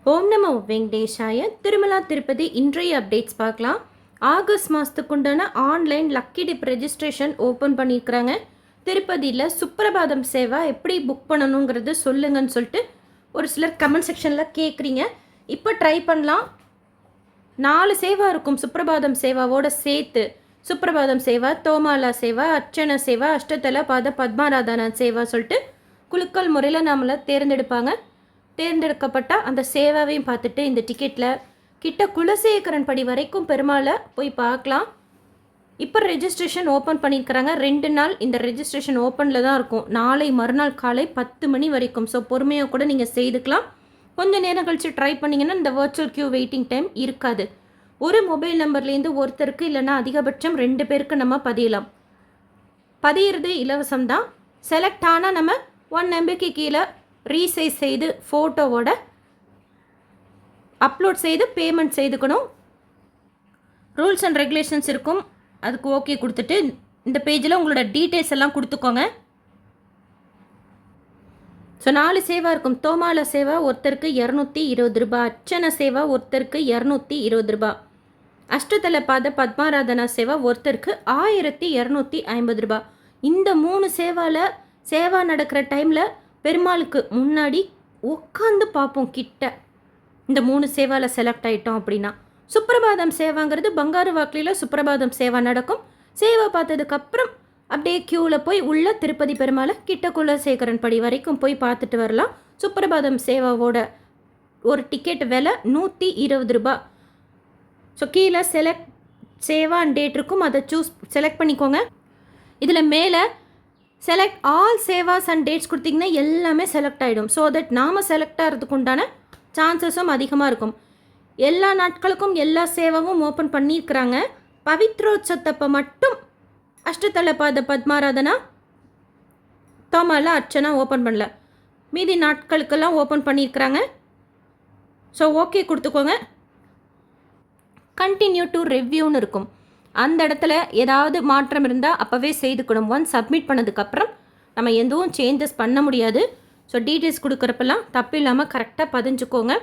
ஓம் நமோ வெங்கடேஷாய. திருமலா திருப்பதி இன்றைய அப்டேட்ஸ் பார்க்கலாம். ஆகஸ்ட் மாதத்துக்கு உண்டான online lucky tip registration open பண்ணியிருக்கிறாங்க. திருப்பதியில் சுப்ரபாதம் சேவா எப்படி புக் பண்ணணுங்கிறது சொல்லுங்கன்னு சொல்லிட்டு ஒரு சிலர் கமெண்ட் செக்ஷனில் கேட்குறீங்க. இப்போ ட்ரை பண்ணலாம். 4 சேவா இருக்கும் சுப்ரபாதம் சேவாவோட சேர்த்து. சுப்ரபாதம் சேவா, தோமாலா சேவா, அர்ச்சன சேவா, அஷ்டதல பாத பத்மாராதனா சேவா சொல்லிட்டு குலுக்கல் முறையில் நம்மளை தேர்ந்தெடுக்கப்பட்ட அந்த சேவாவையும் பார்த்துட்டு இந்த டிக்கெட்டில் கிட்ட குலசேகரன் படி வரைக்கும் பெருமாளை போய் பார்க்கலாம். இப்போ ரெஜிஸ்ட்ரேஷன் ஓப்பன் பண்ணியிருக்கிறாங்க. 2 நாள் இந்த ரெஜிஸ்ட்ரேஷன் ஓப்பனில் தான் இருக்கும். நாளை மறுநாள் காலை 10 மணி வரைக்கும். ஸோ பொறுமையாக கூட நீங்கள் செய்துக்கலாம். கொஞ்சம் நேரம் கழித்து ட்ரை பண்ணிங்கன்னா இந்த வர்ச்சுவல் கியூ வெயிட்டிங் டைம் இருக்காது. ஒரு மொபைல் நம்பர்லேருந்து ஒருத்தருக்கு இல்லைன்னா அதிகபட்சம் 2 பேருக்கு நம்ம பதியலாம். பதியிறது இலவசம் தான். செலக்ட் ஆனால் நம்ம 1 MBக்கு கீழே ரீசைஸ் செய்து ஃபோட்டோவோட அப்லோட் செய்து பேமெண்ட் செய்துக்கணும். ரூல்ஸ் அண்ட் ரெகுலேஷன்ஸ் இருக்கும். அதுக்கு ஓகே கொடுத்துட்டு இந்த பேஜில் உங்களோட டீட்டெயில்ஸ் எல்லாம் கொடுத்துக்கோங்க. ஸோ 4 சேவா இருக்கும். தோமால சேவா ஒருத்தருக்கு 220 ரூபாய், அர்ச்சன சேவா ஒருத்தருக்கு 220 ரூபாய், அஷ்டதல பாத பத்மாராதனா சேவா ஒருத்தருக்கு 1250 ரூபாய். இந்த 3 சேவா நடக்கிற டைமில் பெருமாளுக்கு முன்னாடி உட்காந்து பார்ப்போம் கிட்ட. இந்த 3 சேவாவில் செலக்ட் ஆகிட்டோம் அப்படின்னா சுப்ரபாதம் சேவாங்கிறது பங்காரு வாக்கிலில் சுப்ரபாதம் சேவா நடக்கும். சேவா பார்த்ததுக்கப்புறம் அப்படியே க்யூவில் போய் உள்ள திருப்பதி பெருமாளை கிட்ட குலசேகரன் படி வரைக்கும் போய் பார்த்துட்டு வரலாம். சுப்ரபாதம் சேவாவோட ஒரு டிக்கெட் விலை 120 ரூபாய். ஸோ கீழே செலக்ட் சேவா அண்ட் டேட் இருக்கும். அதை செலக்ட் பண்ணிக்கோங்க. இதில் மேலே select all Ceva's and dads கொடுத்திங்கன்னா எல்லாமே செலக்ட் ஆகிடும். ஸோ தட் நாம் செலக்ட் ஆகிறதுக்கு உண்டான சான்சஸும் அதிகமாக இருக்கும். எல்லா நாட்களுக்கும் எல்லா சேவாவும் ஓப்பன் பண்ணியிருக்கிறாங்க. பவித்ரோத்சத்தப்போ மட்டும் அஷ்டதல பாத பத்மாராதனா, தோமாலா, அர்ச்சனா ஓப்பன் பண்ணல. மீதி நாட்களுக்கெல்லாம் ஓப்பன் பண்ணியிருக்கிறாங்க. ஸோ ஓகே கொடுத்துக்கோங்க. கண்டினியூ டு ரிவ்யூன்னு இருக்கும். அந்த இடத்துல ஏதாவது மாற்றம் இருந்தால் அப்போவே செய்துக்கணும். ஒன்ஸ் சப்மிட் பண்ணதுக்கப்புறம் நம்ம எதுவும் சேஞ்சஸ் பண்ண முடியாது. ஸோ டீட்டெயில்ஸ் கொடுக்குறப்பெல்லாம் தப்பு இல்லாமல் கரெக்டாக பதிஞ்சுக்கோங்க.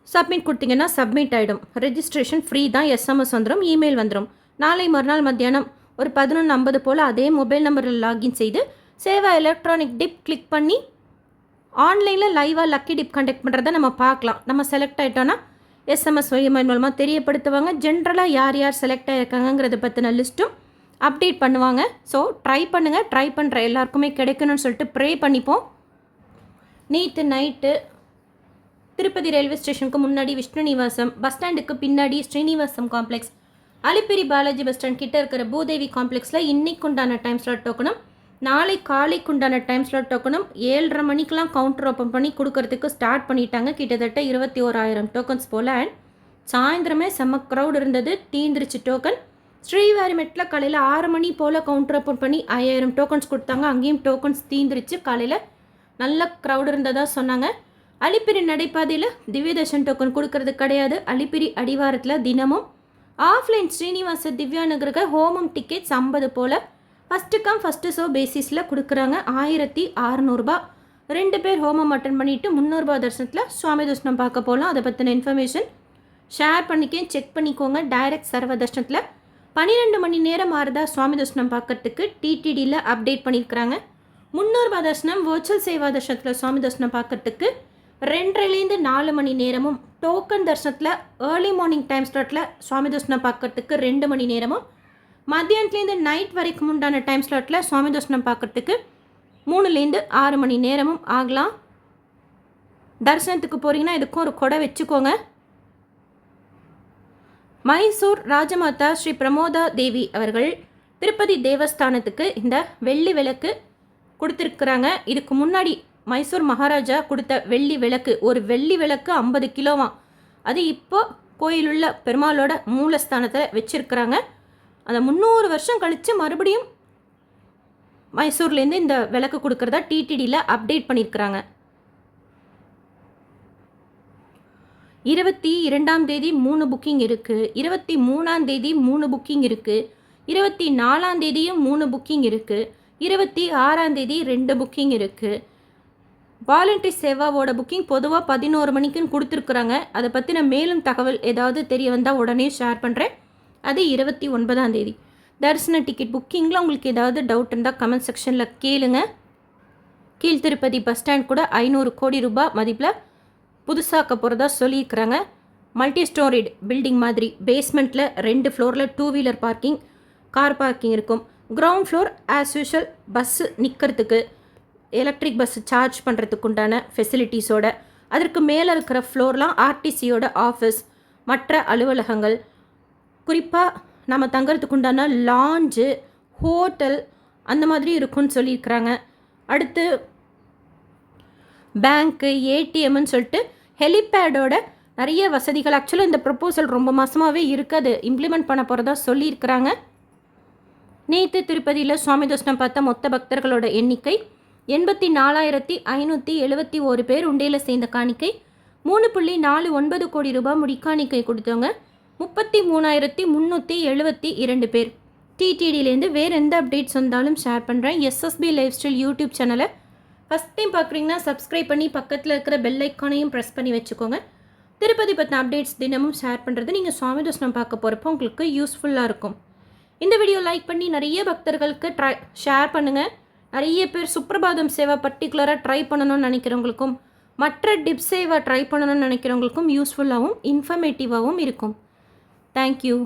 சப்மிட் கொடுத்தீங்கன்னா சப்மிட் ஆகிடும். ரெஜிஸ்ட்ரேஷன் ஃப்ரீ தான். SMS வந்துடும், இமெயில் வந்துடும். நாளை மறுநாள் மத்தியானம் ஒரு 11:50 போல் அதே மொபைல் நம்பரில் லாகின் செய்து சேவா எலக்ட்ரானிக் டிப் கிளிக் பண்ணி ஆன்லைனில் லைவாக லக்கி டிப் கண்டக்ட் பண்ணுறதை நம்ம பார்க்கலாம். நம்ம செலக்ட் ஆகிட்டோன்னா SMS இமெயில் மூலமாக தெரியப்படுத்துவாங்க. ஜென்ரலாக யார் யார் செலக்ட் ஆகிருக்காங்கிறத பற்றின லிஸ்ட்டும் அப்டேட் பண்ணுவாங்க. ஸோ ட்ரை பண்ணுங்கள். ட்ரை பண்ணுற எல்லாருக்குமே கிடைக்கணும்னு சொல்லிட்டு ப்ரே பண்ணிப்போம். நேற்று நைட்டு திருப்பதி ரயில்வே ஸ்டேஷனுக்கு முன்னாடி விஷ்ணு நிவாசம், பஸ் ஸ்டாண்டுக்கு பின்னாடி Srinivasam complex, Alipiri Balaji bus stand கிட்டே இருக்கிற பூதேவி காம்ப்ளெக்ஸில் இன்னைக்கு உண்டான டைம் ஸ்லாட் டோக்கனும், நாளை காலைக்கு உண்டான டைம் ஸ்லாட் டோக்கனும் 7:30 மணிக்கெலாம் கவுண்டர் ஓப்பன் பண்ணி கொடுக்கறதுக்கு ஸ்டார்ட் பண்ணிட்டாங்க. கிட்டத்தட்ட 21,000 டோக்கன்ஸ் போல். அண்ட் சாயந்தரமே செம்ம க்ரௌட் இருந்தது. தீந்துருச்சு டோக்கன். ஸ்ரீவாரிமெட்டில் காலையில் 6 மணி போல் கவுண்டர் ஓப்பன் பண்ணி 5,000 டோக்கன்ஸ் கொடுத்தாங்க. அங்கேயும் டோக்கன்ஸ் தீந்துருச்சு. காலையில் நல்ல க்ரௌட் இருந்ததாக சொன்னாங்க. அலிப்பிரி நடைபாதையில் திவ்யதர்ஷன் டோக்கன் கொடுக்கறது கிடையாது. அலிப்பிரி அடிவாரத்தில் தினமும் ஆஃப்லைன் ஸ்ரீனிவாச திவ்யாநகருக்கு ஹோமம் டிக்கெட்ஸ் 50 போல் ஃபஸ்ட்டு கம் ஃபஸ்ட்டு ஷோ பேசிஸில் கொடுக்குறாங்க. 1,600 ரூபாய். 2 பேர் ஹோமம் அட்டன் பண்ணிவிட்டு 300 ரூபாய் தரிசனத்தில் சுவாமி தரிசனம் பார்க்க போகலாம். அதை பற்றின இன்ஃபர்மேஷன் ஷேர் பண்ணிக்கேன், செக் பண்ணிக்கோங்க. டைரக்ட் சர்வ தர்ஷனத்தில் 12 மணி நேரம் ஆறுதா சுவாமி தரிசனம் பார்க்கறதுக்கு டிடிடியில் அப்டேட் பண்ணியிருக்கிறாங்க. 300 ரூபாய் தரிசனம் வர்ச்சுவல் சேவா தர்ஷனத்தில் சுவாமி தரிசனம் பார்க்கறதுக்கு 2:30லேருந்து 4 மணி நேரமும், டோக்கன் தரிசனத்தில் ஏர்லி மார்னிங் டைம் ஸ்லாட்டில் சுவாமி தரிசனம் பார்க்கறதுக்கு 2 மணி நேரமும், மத்தியானத்துலேருந்து நைட் வரைக்கும் உண்டான டைம் ஸ்லாட்டில் சுவாமி தரிசனம் பார்க்கறதுக்கு 3லேருந்து 6 மணி நேரமும் ஆகலாம். தரிசனத்துக்கு போகிறீங்கன்னா இதுக்கும் ஒரு கொடை வச்சுக்கோங்க. மைசூர் ராஜமாதா ஸ்ரீ பிரமோதா தேவி அவர்கள் திருப்பதி தேவஸ்தானத்துக்கு இந்த வெள்ளி விளக்கு கொடுத்துருக்குறாங்க. இதுக்கு முன்னாடி மைசூர் மகாராஜா கொடுத்த வெள்ளி விளக்கு, ஒரு வெள்ளி விளக்கு 50 கிலோவாம். அது இப்போ கோயிலுள்ள பெருமாளோட மூலஸ்தானத்தில் வச்சுருக்கிறாங்க. அந்த 300 வருஷம் கழித்து மறுபடியும் மைசூர்லேருந்து இந்த விளக்கு கொடுக்குறதா டிடிடியில் அப்டேட் பண்ணியிருக்கிறாங்க. 22ஆம் தேதி 3 புக்கிங் இருக்குது, 23ஆம் தேதி 3 புக்கிங் இருக்குது, 24ஆம் தேதியும் 3 புக்கிங் இருக்குது, 26ஆம் தேதி 2 புக்கிங் இருக்குது. வாலண்டரி சேவாவோட புக்கிங் பொதுவாக 11 மணிக்குன்னு கொடுத்துருக்குறாங்க. அதை பற்றின மேலும் தகவல் ஏதாவது தெரிய வந்தால் உடனே ஷேர் பண்ணுறேன். அது 29ஆம் தேதி. தரிசன டிக்கெட் புக்கிங்கில் உங்களுக்கு ஏதாவது டவுட் இருந்தால் கமெண்ட் செக்ஷனில் கேளுங்க. கீழ்த்திருப்பதி பஸ் ஸ்டாண்ட் கூட 500 கோடி ரூபாய் மதிப்பில் புதுசாக்க போகிறதா சொல்லியிருக்கிறாங்க. மல்டி ஸ்டோரிட் பில்டிங் மாதிரி பேஸ்மெண்ட்டில் 2 ஃப்ளோரில் 2 வீலர் பார்க்கிங், கார் பார்க்கிங் இருக்கும். Ground floor as usual bus நிற்கிறதுக்கு, எலக்ட்ரிக் பஸ் சார்ஜ் பண்ணுறதுக்கு உண்டான ஃபெசிலிட்டிஸோட. அதற்கு மேலே இருக்கிற ஃப்ளோர்லாம் ஆர்டிசியோட ஆஃபீஸ், மற்ற அலுவலகங்கள், குறிப்பாக நம்ம தங்கிறதுக்கு உண்டான லாஞ்சு, ஹோட்டல் அந்த மாதிரி இருக்குன்னு சொல்லியிருக்கிறாங்க. அடுத்து பேங்க்கு, ஏடிஎம்னு சொல்லிட்டு ஹெலிபேடோட நிறைய வசதிகள். ஆக்சுவலாக இந்த ப்ரப்போசல் ரொம்ப மாதமாகவே இருக்குது, அது இம்ப்ளிமெண்ட் பண்ண போகிறதா சொல்லியிருக்கிறாங்க. நேற்று திருப்பதியில் சுவாமி தரிசனம் பார்த்த மொத்த பக்தர்களோட எண்ணிக்கை 84,571 பேர். உண்டையில் சேர்ந்த காணிக்கை 3.49 கோடி ரூபாய். முடிக்காணிக்கை கொடுத்தவங்க 33,372 பேர். டிடிடியிலேருந்து வேறு எந்த அப்டேட்ஸ் வந்தாலும் ஷேர் பண்ணுறேன். எஸ்எஸ்பி லைஃப் ஸ்டைல் யூடியூப் சேனலை ஃபஸ்ட் டைம் பார்க்குறீங்கன்னா சப்ஸ்கிரைப் பண்ணி பக்கத்தில் இருக்கிற பெல் ஐக்கானையும் ப்ரெஸ் பண்ணி வச்சுக்கோங்க. திருப்பதி பற்றின அப்டேட்ஸ் தினமும் ஷேர் பண்ணுறது நீங்கள் சுவாமி தரிசனம் பார்க்க போகிறப்போ உங்களுக்கு யூஸ்ஃபுல்லாக இருக்கும். இந்த வீடியோ லைக் பண்ணி நிறைய பக்தர்களுக்கு ஷேர் பண்ணுங்கள். நிறைய பேர் சுப்ரபாதம் சேவா பர்டிகுலராக ட்ரை பண்ணணும்னு நினைக்கிறவங்களுக்கும், மற்ற டிப் சேவா ட்ரை பண்ணணும்னு நினைக்கிறவங்களுக்கும் யூஸ்ஃபுல்லாகவும் இன்ஃபர்மேட்டிவாகவும் இருக்கும். தேங்க்யூ.